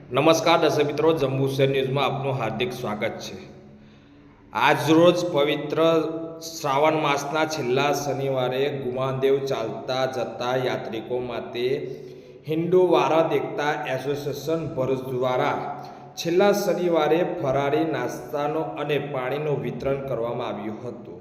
નમસ્કાર દર્શક મિત્રો, જંબુસર ન્યૂઝમાં આપનું હાર્દિક સ્વાગત છે। આજરોજ પવિત્ર શ્રાવણ માસના છેલ્લા શનિવારે ગુમાનદેવ ચાલતા જતા યાત્રિકો માટે હિન્દુ ભારત એકતા એસોસિએશન ભરૂચ દ્વારા છેલ્લા શનિવારે ફરાળી નાસ્તાનો અને પાણીનું વિતરણ કરવામાં આવ્યું હતું।